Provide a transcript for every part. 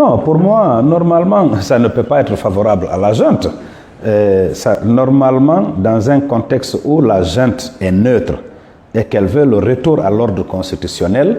Non, pour moi, normalement, ça ne peut pas être favorable à la junte. Normalement, dans un contexte où la junte est neutre et qu'elle veut le retour à l'ordre constitutionnel,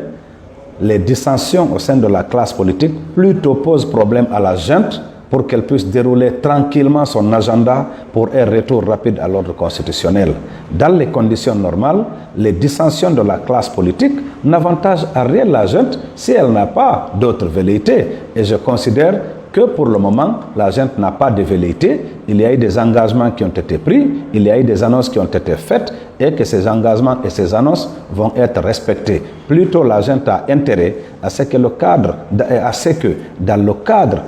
les dissensions au sein de la classe politique plutôt posent problème à la junte pour qu'elle puisse dérouler tranquillement son agenda pour un retour rapide à l'ordre constitutionnel. Dans les conditions normales, les dissensions de la classe politique n'avantagent à rien la junte si elle n'a pas d'autres velléités. Et je considère que pour le moment, la junte n'a pas de velléité. Il y a eu des engagements qui ont été pris, il y a eu des annonces qui ont été faites et que ces engagements et ces annonces vont être respectés. Plutôt, la junte a intérêt à ce que dans le cadre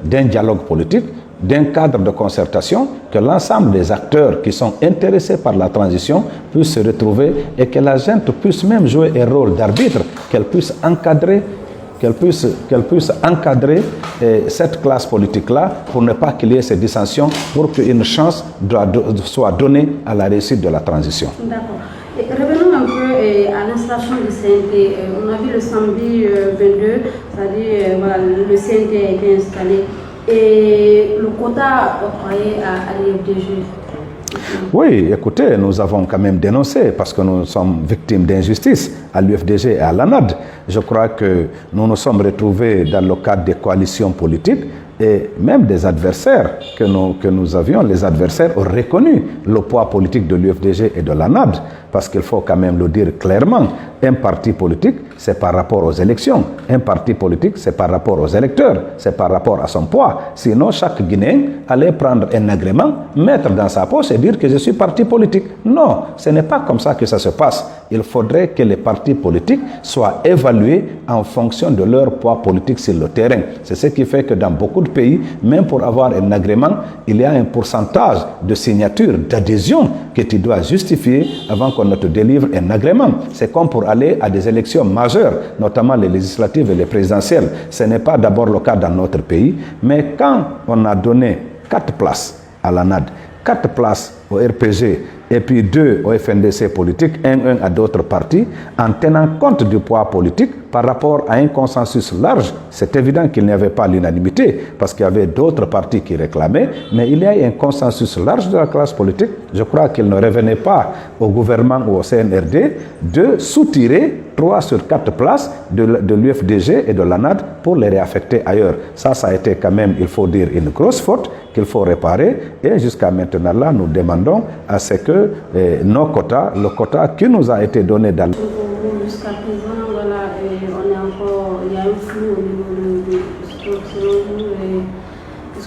d'un dialogue politique, d'un cadre de concertation, que l'ensemble des acteurs qui sont intéressés par la transition puissent se retrouver et que la junte puisse même jouer un rôle d'arbitre, qu'elle puisse encadrer cette classe politique-là pour ne pas qu'il y ait ces dissensions, pour qu'une chance soit donnée à la réussite de la transition. D'accord. Revenons un peu à l'installation du CNT. On a vu le samedi 22, c'est-à-dire voilà, le CNT a été installé et le quota octroyé à l'UFDG. Oui, écoutez, nous avons quand même dénoncé parce que nous sommes victimes d'injustice à l'UFDG et à l'ANAD. Je crois que nous nous sommes retrouvés dans le cadre des coalitions politiques et même des adversaires que nous avions. Les adversaires ont reconnu le poids politique de l'UFDG et de l'ANAD parce qu'il faut quand même le dire clairement. Un parti politique, c'est par rapport aux élections. Un parti politique, c'est par rapport aux électeurs. C'est par rapport à son poids. Sinon, chaque Guinéen allait prendre un agrément, mettre dans sa poche et dire que je suis parti politique. Non, ce n'est pas comme ça que ça se passe. Il faudrait que les partis politiques soient évalués en fonction de leur poids politique sur le terrain. C'est ce qui fait que dans beaucoup de pays, même pour avoir un agrément, il y a un pourcentage de signature, d'adhésion que tu dois justifier avant qu'on ne te délivre un agrément. C'est comme pour aller à des élections majeures, notamment les législatives et les présidentielles. Ce n'est pas d'abord le cas dans notre pays, mais quand on a donné 4 places à l'ANAD, 4 places au RPG et puis 2 au FNDC politique, un à d'autres partis, en tenant compte du poids politique par rapport à un consensus large, c'est évident qu'il n'y avait pas l'unanimité parce qu'il y avait d'autres partis qui réclamaient, mais il y a un consensus large de la classe politique. Je crois qu'il ne revenait pas au gouvernement ou au CNRD de soutirer 3 sur 4 places de l'UFDG et de l'ANAD pour les réaffecter ailleurs. Ça a été quand même, il faut dire, une grosse faute qu'il faut réparer. Et jusqu'à maintenant, là, nous demandons à ce que nos quotas, le quota qui nous a été donné dans jusqu'à présent, voilà, on est encore, il y a un flou au niveau de ce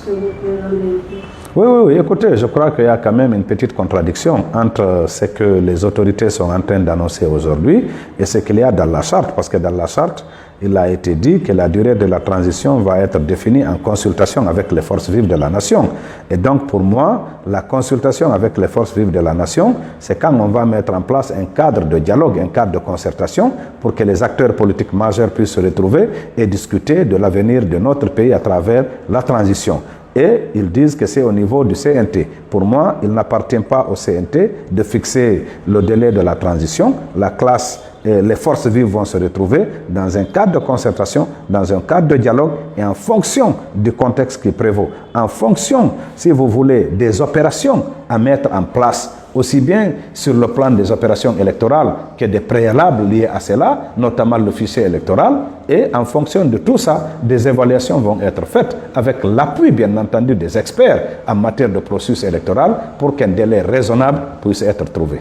que vous pouvez donner. Oui, écoutez, je crois qu'il y a quand même une petite contradiction entre ce que les autorités sont en train d'annoncer aujourd'hui et ce qu'il y a dans la charte, parce que dans la charte, il a été dit que la durée de la transition va être définie en consultation avec les forces vives de la nation. Et donc, pour moi, la consultation avec les forces vives de la nation, c'est quand on va mettre en place un cadre de dialogue, un cadre de concertation pour que les acteurs politiques majeurs puissent se retrouver et discuter de l'avenir de notre pays à travers la transition. Et ils disent que c'est au niveau du CNT. Pour moi, il n'appartient pas au CNT de fixer le délai de la transition. La classe, les forces vives vont se retrouver dans un cadre de concertation, dans un cadre de dialogue et en fonction du contexte qui prévaut, en fonction, si vous voulez, des opérations à mettre en place, aussi bien sur le plan des opérations électorales que des préalables liés à cela, notamment le fichier électoral. Et en fonction de tout ça, des évaluations vont être faites avec l'appui, bien entendu, des experts en matière de processus électoral pour qu'un délai raisonnable puisse être trouvé.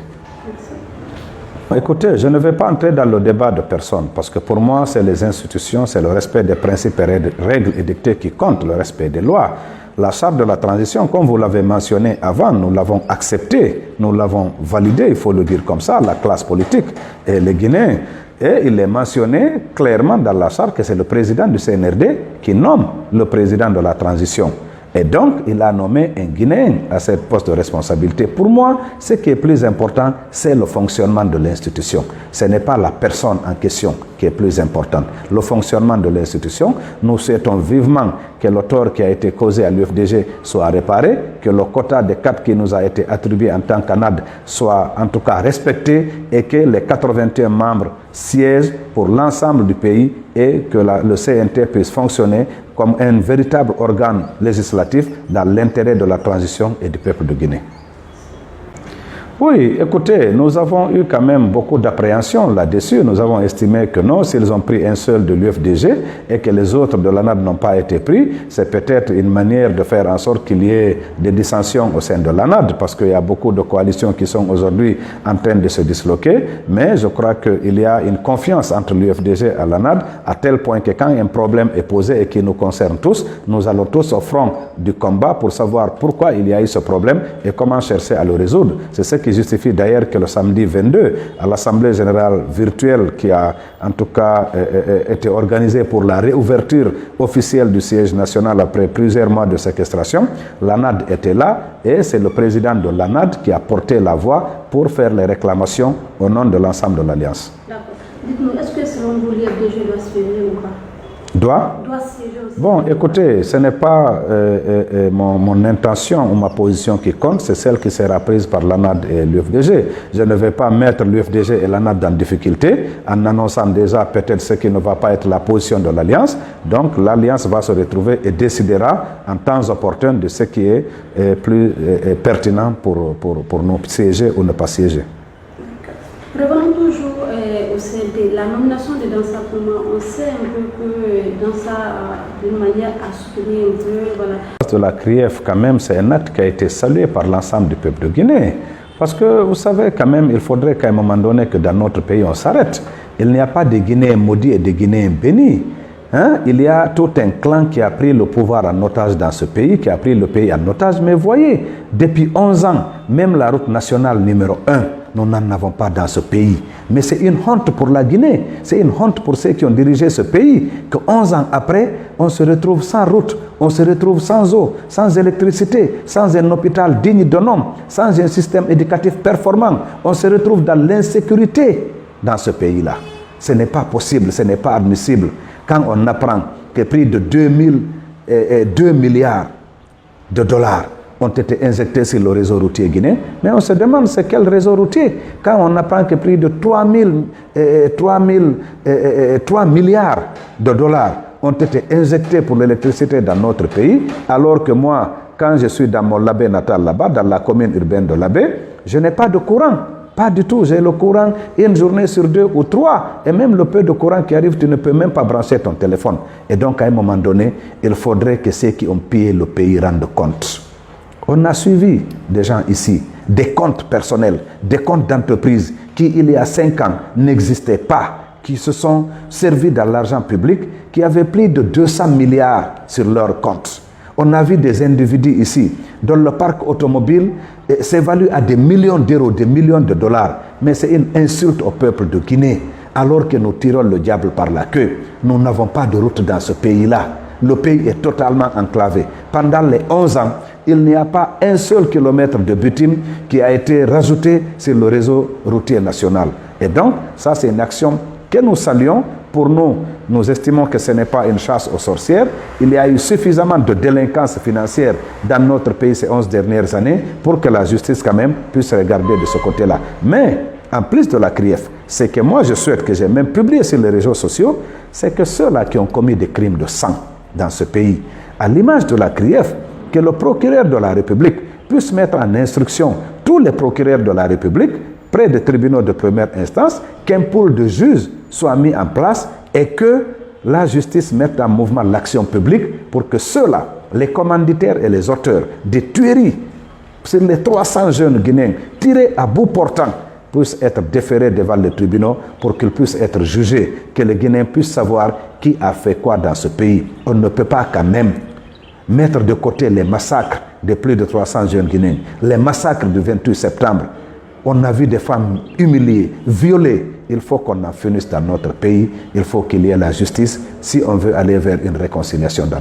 Écoutez, je ne vais pas entrer dans le débat de personne parce que pour moi, c'est les institutions, c'est le respect des principes et règles édictées qui comptent, le respect des lois. La charte de la transition, comme vous l'avez mentionné avant, nous l'avons acceptée, nous l'avons validée, il faut le dire comme ça, la classe politique et les Guinéens. Et il est mentionné clairement dans la charte que c'est le président du CNRD qui nomme le président de la transition. Et donc, il a nommé un Guinéen à ce poste de responsabilité. Pour moi, ce qui est plus important, c'est le fonctionnement de l'institution. Ce n'est pas la personne en question qui est plus importante. Le fonctionnement de l'institution, nous souhaitons vivement que le tort qui a été causé à l'UFDG soit réparé, que le quota de 4 qui nous a été attribué en tant qu'ANAD soit en tout cas respecté et que les 81 membres siège pour l'ensemble du pays et que le CNT puisse fonctionner comme un véritable organe législatif dans l'intérêt de la transition et du peuple de Guinée. Oui, écoutez, nous avons eu quand même beaucoup d'appréhension là-dessus. Nous avons estimé que non, s'ils ont pris un seul de l'UFDG et que les autres de l'ANAD n'ont pas été pris, c'est peut-être une manière de faire en sorte qu'il y ait des dissensions au sein de l'ANAD, parce qu'il y a beaucoup de coalitions qui sont aujourd'hui en train de se disloquer. Mais je crois qu'il y a une confiance entre l'UFDG et l'ANAD à tel point que quand un problème est posé et qui nous concerne tous, nous allons tous au front du combat pour savoir pourquoi il y a eu ce problème et comment chercher à le résoudre. C'est ce qui justifie d'ailleurs que le samedi 22, à l'Assemblée générale virtuelle qui a en tout cas été organisée pour la réouverture officielle du siège national après plusieurs mois de séquestration, l'ANAD était là et c'est le président de l'ANAD qui a porté la voix pour faire les réclamations au nom de l'ensemble de l'Alliance. D'accord. Dites-nous, est-ce que selon vous, l'UFDG doit se fédérer ou pas? Doit siéger aussi. Bon, écoutez, ce n'est pas mon intention ou ma position qui compte, c'est celle qui sera prise par l'ANAD et l'UFDG. Je ne vais pas mettre l'UFDG et l'ANAD en difficulté en annonçant déjà peut-être ce qui ne va pas être la position de l'Alliance. Donc l'Alliance va se retrouver et décidera en temps opportun de ce qui est plus pertinent pour nous siéger ou ne pas siéger. Revenons toujours au CNT. La nomination de Dansa Pouma, on sait un peu que Dansa, d'une manière à soutenir un peu, voilà. De la CRIEF, quand même, c'est un acte qui a été salué par l'ensemble du peuple de Guinée. Parce que, vous savez, quand même, il faudrait qu'à un moment donné que dans notre pays, on s'arrête. Il n'y a pas de Guinéens maudits et de Guinéens bénis. Hein? Il y a tout un clan qui a pris le pouvoir en otage dans ce pays, qui a pris le pays en otage. Mais voyez, depuis 11 ans, même la route nationale numéro 1, nous n'en avons pas dans ce pays. Mais c'est une honte pour la Guinée. C'est une honte pour ceux qui ont dirigé ce pays. Que 11 ans après, on se retrouve sans route, on se retrouve sans eau, sans électricité, sans un hôpital digne de nom, sans un système éducatif performant. On se retrouve dans l'insécurité dans ce pays-là. Ce n'est pas possible, ce n'est pas admissible. Quand on apprend que plus de 2 milliards de dollars ont été injectés sur le réseau routier guinéen, mais on se demande c'est quel réseau routier. Quand on apprend que plus de 3 milliards de dollars ont été injectés pour l'électricité dans notre pays, alors que moi, quand je suis dans mon Labé natal là-bas, dans la commune urbaine de Labé, je n'ai pas de courant. Pas du tout, j'ai le courant une journée sur 2 ou 3. Et même le peu de courant qui arrive, tu ne peux même pas brancher ton téléphone. Et donc, à un moment donné, il faudrait que ceux qui ont pillé le pays rendent compte. On a suivi des gens ici, des comptes personnels, des comptes d'entreprise qui, il y a 5 ans, n'existaient pas, qui se sont servis dans l'argent public, qui avaient plus de 200 milliards sur leurs comptes. On a vu des individus ici, dont le parc automobile s'évalue à des millions d'euros, des millions de dollars. Mais c'est une insulte au peuple de Guinée, alors que nous tirons le diable par la queue. Nous n'avons pas de route dans ce pays-là. Le pays est totalement enclavé. Pendant les 11 ans, il n'y a pas un seul kilomètre de bitume qui a été rajouté sur le réseau routier national. Et donc, ça c'est une action que nous saluons. Pour nous, nous estimons que ce n'est pas une chasse aux sorcières. Il y a eu suffisamment de délinquance financière dans notre pays ces 11 dernières années pour que la justice quand même puisse regarder de ce côté-là. Mais, en plus de la CRIEF, ce que moi je souhaite, que j'ai même publié sur les réseaux sociaux, c'est que ceux-là qui ont commis des crimes de sang dans ce pays, à l'image de la CRIEF, que le procureur de la République puisse mettre en instruction tous les procureurs de la République près des tribunaux de première instance, qu'un pool de juges soit mis en place et que la justice mette en mouvement l'action publique pour que ceux-là, les commanditaires et les auteurs des tueries sur les 300 jeunes Guinéens tirés à bout portant puissent être déférés devant les tribunaux pour qu'ils puissent être jugés, que les Guinéens puissent savoir qui a fait quoi dans ce pays. On ne peut pas quand même mettre de côté les massacres de plus de 300 jeunes Guinéens, les massacres du 28 septembre. On a vu des femmes humiliées, violées. Il faut qu'on en finisse dans notre pays. Il faut qu'il y ait la justice si on veut aller vers une réconciliation dans